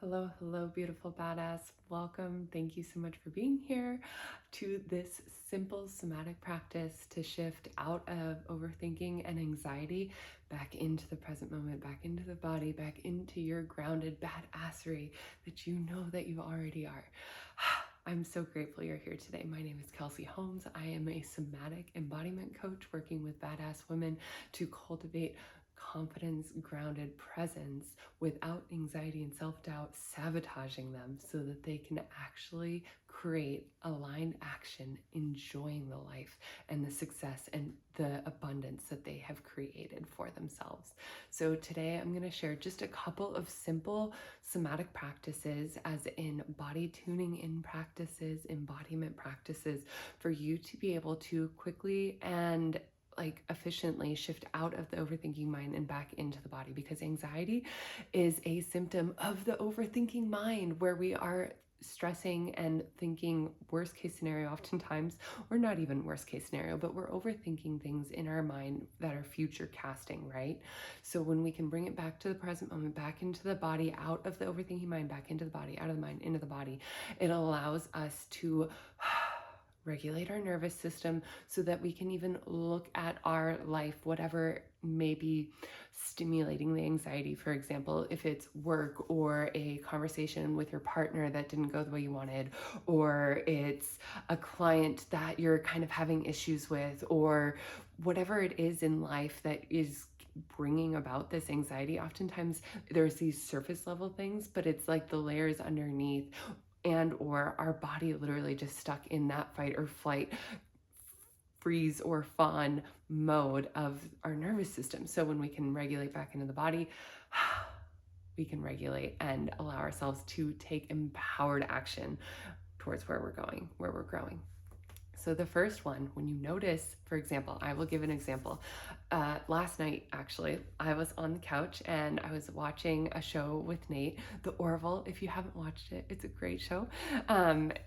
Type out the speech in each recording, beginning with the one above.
Hello, hello, beautiful badass. Welcome. Thank you so much for being here to this simple somatic practice to shift out of overthinking and anxiety back into the present moment, back into the body, back into your grounded badassery that you know that you already are. I'm so grateful you're here today. My name is Kelsey Holmes. I am a somatic embodiment coach working with badass women to cultivate confidence, grounded presence without anxiety and self-doubt sabotaging them so that they can actually create aligned action, enjoying the life and the success and the abundance that they have created for themselves. So today I'm going to share just a couple of simple somatic practices, as in body tuning in practices, embodiment practices, for you to be able to quickly and efficiently shift out of the overthinking mind and back into the body, because anxiety is a symptom of the overthinking mind, where we are stressing and thinking worst case scenario oftentimes, or not even worst case scenario, but we're overthinking things in our mind that are future casting, right? So when we can bring it back to the present moment, back into the body, out of the overthinking mind, back into the body, out of the mind, into the body, it allows us to regulate our nervous system so that we can even look at our life, whatever may be stimulating the anxiety. For example, if it's work or a conversation with your partner that didn't go the way you wanted, or it's a client that you're kind of having issues with, or whatever it is in life that is bringing about this anxiety. Oftentimes there's these surface level things, but it's like the layers underneath, and or our body literally just stuck in that fight or flight, freeze or fawn mode of our nervous system. So when we can regulate back into the body, we can regulate and allow ourselves to take empowered action towards where we're going, where we're growing. So the first one, when you notice, for example, I will give an example. Last night, actually, I was on the couch and I was watching a show with Nate, The Orville. If you haven't watched it, it's a great show.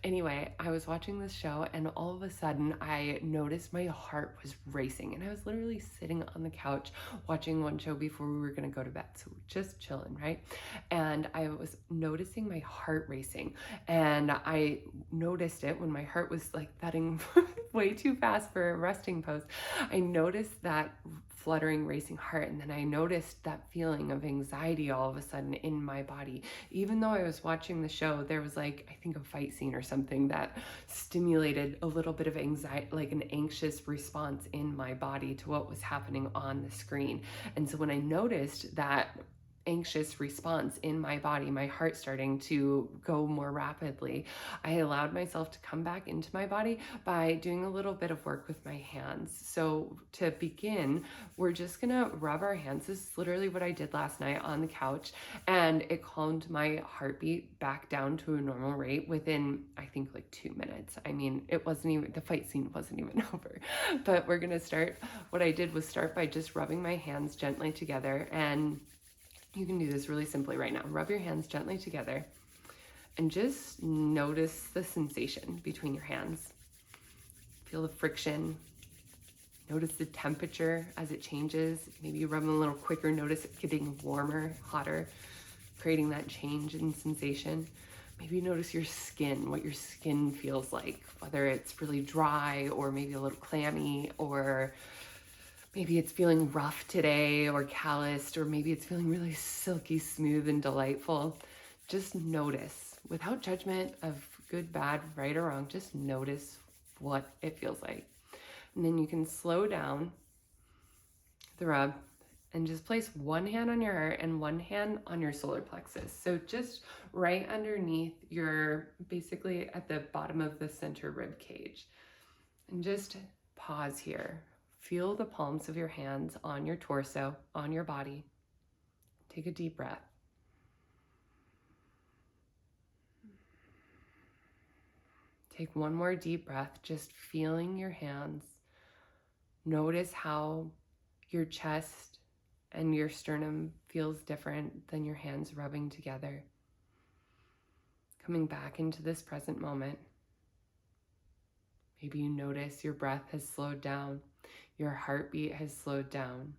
Anyway, I was watching this show and all of a sudden I noticed my heart was racing, and I was literally sitting on the couch watching one show before we were going to go to bed. So we're just chilling, right? And I was noticing my heart racing, and I noticed it when my heart was like thudding way too fast for a resting pose. I noticed that fluttering, racing heart, and then I noticed that feeling of anxiety all of a sudden in my body. Even though I was watching the show, there was I think a fight scene or something that stimulated a little bit of anxiety, like an anxious response in my body to what was happening on the screen. And so when I noticed that anxious response in my body, my heart starting to go more rapidly, I allowed myself to come back into my body by doing a little bit of work with my hands. So to begin, we're just gonna rub our hands. This is literally what I did last night on the couch, and it calmed my heartbeat back down to a normal rate within, I think, 2 minutes. I mean, it wasn't even, the fight scene wasn't even over. But we're gonna start, what I did was start by just rubbing my hands gently together, and you can do this really simply right now. Rub your hands gently together and just notice the sensation between your hands. Feel the friction. Notice the temperature as it changes. Maybe you rub them a little quicker. Notice it getting warmer, hotter, creating that change in sensation. Maybe notice your skin, what your skin feels like, whether it's really dry or maybe a little clammy, or maybe it's feeling rough today or calloused, or maybe it's feeling really silky smooth and delightful. Just notice, without judgment of good, bad, right or wrong. Just notice what it feels like. And then you can slow down the rub and just place one hand on your heart and one hand on your solar plexus. So just right underneath your, basically at the bottom of the center rib cage. And just pause here. Feel the palms of your hands on your torso, on your body. Take a deep breath. Take one more deep breath, just feeling your hands. Notice how your chest and your sternum feels different than your hands rubbing together. Coming back into this present moment. Maybe you notice your breath has slowed down. Your heartbeat has slowed down.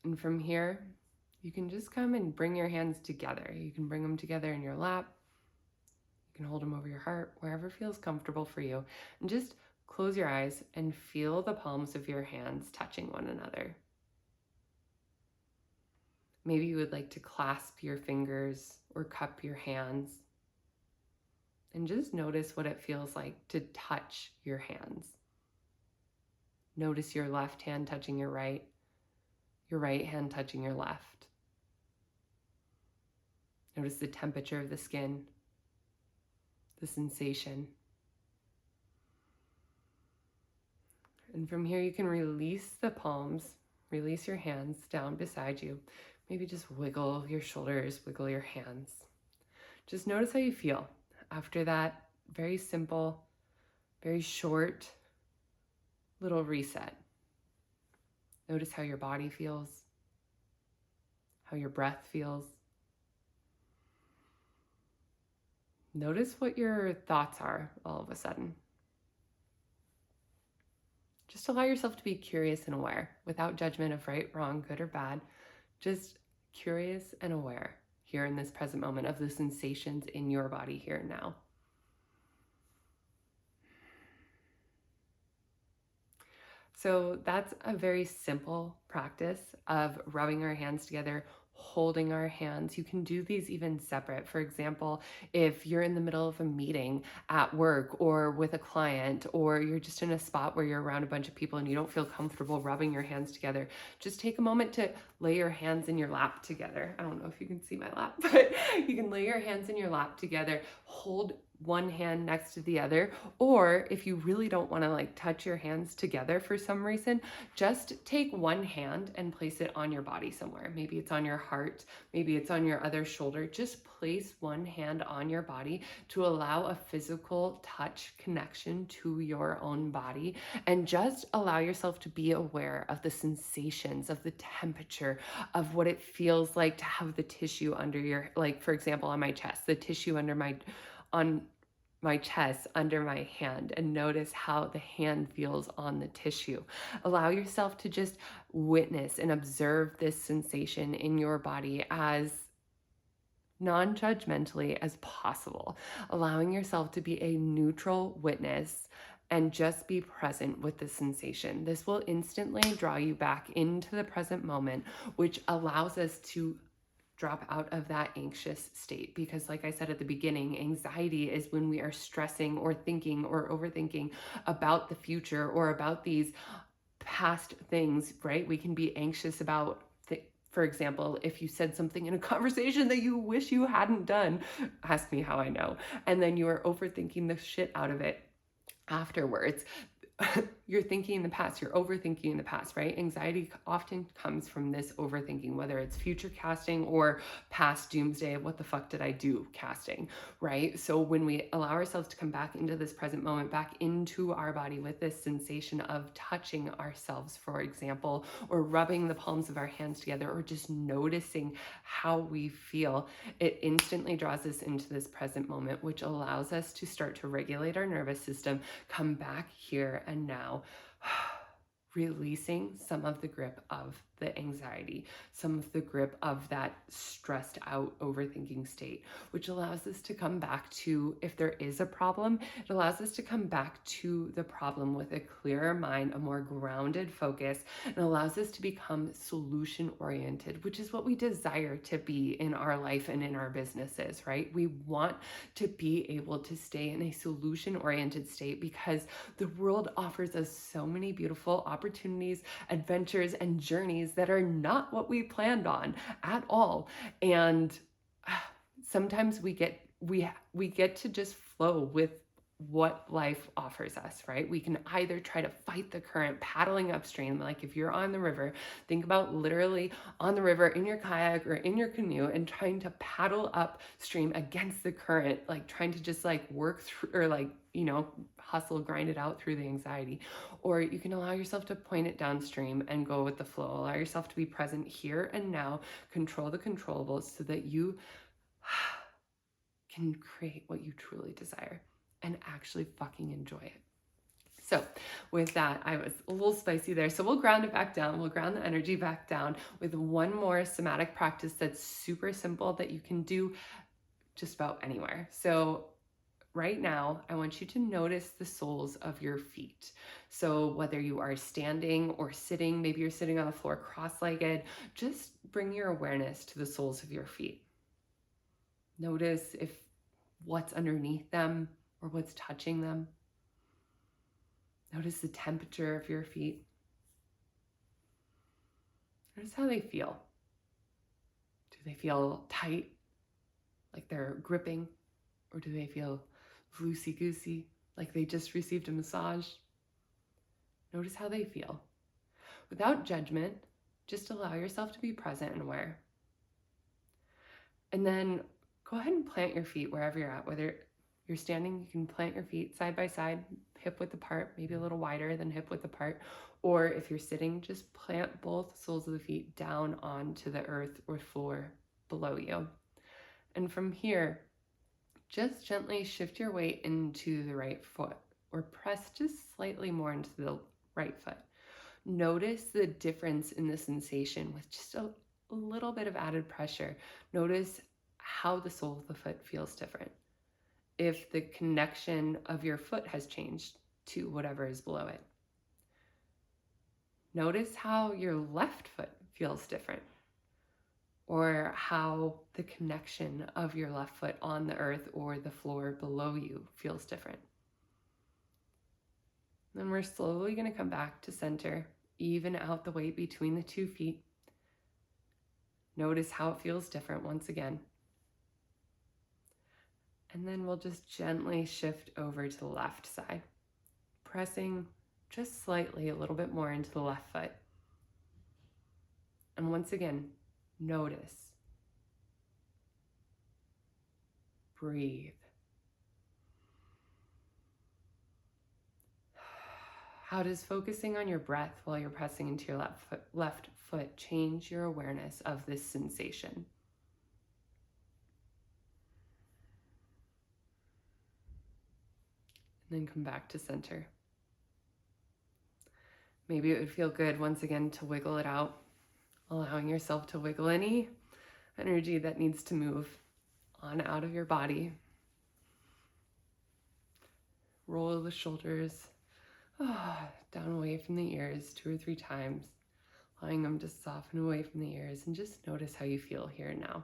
And from here, you can just come and bring your hands together. You can bring them together in your lap. You can hold them over your heart, wherever feels comfortable for you. And just close your eyes and feel the palms of your hands touching one another. Maybe you would like to clasp your fingers or cup your hands. And just notice what it feels like to touch your hands. Notice your left hand touching your right hand touching your left. Notice the temperature of the skin, the sensation. And from here, you can release the palms, release your hands down beside you. Maybe just wiggle your shoulders, wiggle your hands. Just notice how you feel after that very simple, very short little reset. Notice how your body feels, how your breath feels. Notice what your thoughts are all of a sudden. Just allow yourself to be curious and aware without judgment of right, wrong, good or bad. Just curious and aware here in this present moment of the sensations in your body here and now. So that's a very simple practice of rubbing our hands together, holding our hands. You can do these even separate. For example, if you're in the middle of a meeting at work or with a client, or you're just in a spot where you're around a bunch of people and you don't feel comfortable rubbing your hands together, just take a moment to lay your hands in your lap together. I don't know if you can see my lap, but you can lay your hands in your lap together, hold one hand next to the other, or if you really don't want to like touch your hands together for some reason, just take one hand and place it on your body somewhere. Maybe it's on your heart, maybe it's on your other shoulder. Just place one hand on your body to allow a physical touch connection to your own body, and just allow yourself to be aware of the sensations, of the temperature, of what it feels like to have the tissue under your, like for example on my chest, the tissue under on my chest under my hand, and notice how the hand feels on the tissue. Allow yourself to just witness and observe this sensation in your body as non-judgmentally as possible, allowing yourself to be a neutral witness and just be present with the sensation. This will instantly draw you back into the present moment, which allows us to drop out of that anxious state. Because like I said at the beginning, anxiety is when we are stressing or thinking or overthinking about the future or about these past things, right? We can be anxious about, for example, if you said something in a conversation that you wish you hadn't done, ask me how I know, and then you are overthinking the shit out of it afterwards. You're thinking in the past, you're overthinking in the past, right? Anxiety often comes from this overthinking, whether it's future casting or past doomsday, what the fuck did I do casting, right? So when we allow ourselves to come back into this present moment, back into our body with this sensation of touching ourselves, for example, or rubbing the palms of our hands together, or just noticing how we feel, it instantly draws us into this present moment, which allows us to start to regulate our nervous system, come back here and now, releasing some of the grip of the anxiety, some of the grip of that stressed out overthinking state, which allows us to come back to, if there is a problem, it allows us to come back to the problem with a clearer mind, a more grounded focus, and allows us to become solution oriented, which is what we desire to be in our life and in our businesses, right? We want to be able to stay in a solution oriented state because the world offers us so many beautiful opportunities, adventures, and journeys that are not what we planned on at all. And sometimes we get to just flow with what life offers us, right? We can either try to fight the current, paddling upstream, like if you're on the river, think about literally on the river in your kayak or in your canoe and trying to paddle upstream against the current, like trying to just like work through, or like, you know, hustle, grind it out through the anxiety. Or you can allow yourself to point it downstream and go with the flow. Allow yourself to be present here and now, control the controllables so that you can create what you truly desire and actually fucking enjoy it. So with that, I was a little spicy there. So we'll ground it back down. We'll ground the energy back down with one more somatic practice that's super simple that you can do just about anywhere. So right now, I want you to notice the soles of your feet. So whether you are standing or sitting, maybe you're sitting on the floor cross-legged, just bring your awareness to the soles of your feet. Notice if what's underneath them or what's touching them. Notice the temperature of your feet. Notice how they feel. Do they feel tight, like they're gripping? Or do they feel loosey-goosey, like they just received a massage? Notice how they feel. Without judgment, just allow yourself to be present and aware. And then go ahead and plant your feet wherever you're at. Whether you're standing, you can plant your feet side by side, hip width apart, maybe a little wider than hip width apart. Or if you're sitting, just plant both soles of the feet down onto the earth or floor below you. And from here, just gently shift your weight into the right foot or press just slightly more into the right foot. Notice the difference in the sensation with just a little bit of added pressure. Notice how the sole of the foot feels different. If the connection of your foot has changed to whatever is below it. Notice how your left foot feels different, or how the connection of your left foot on the earth or the floor below you feels different. Then we're slowly going to come back to center, even out the weight between the 2 feet. Notice how it feels different once again. And then we'll just gently shift over to the left side, pressing just slightly a little bit more into the left foot. And once again, notice. Breathe. How does focusing on your breath while you're pressing into your left foot change your awareness of this sensation? And then come back to center. Maybe it would feel good once again to wiggle it out, allowing yourself to wiggle any energy that needs to move on out of your body. Roll the shoulders down away from the ears 2 or 3 times, allowing them to soften away from the ears, and just notice how you feel here and now.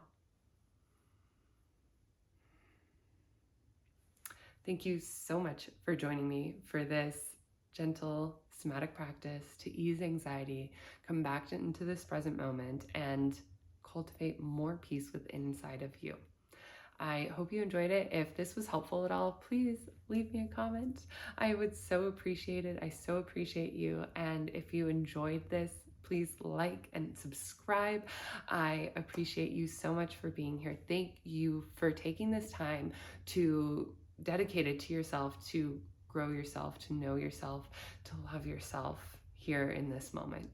Thank you so much for joining me for this gentle somatic practice to ease anxiety, come back into this present moment, and cultivate more peace within inside of you. I hope you enjoyed it. If this was helpful at all, please leave me a comment. I would so appreciate it. I so appreciate you. And if you enjoyed this, please like and subscribe. I appreciate you so much for being here. Thank you for taking this time to dedicate it to yourself, to grow yourself, to know yourself, to love yourself here in this moment.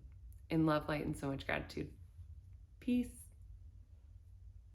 In love, light, and so much gratitude. Peace.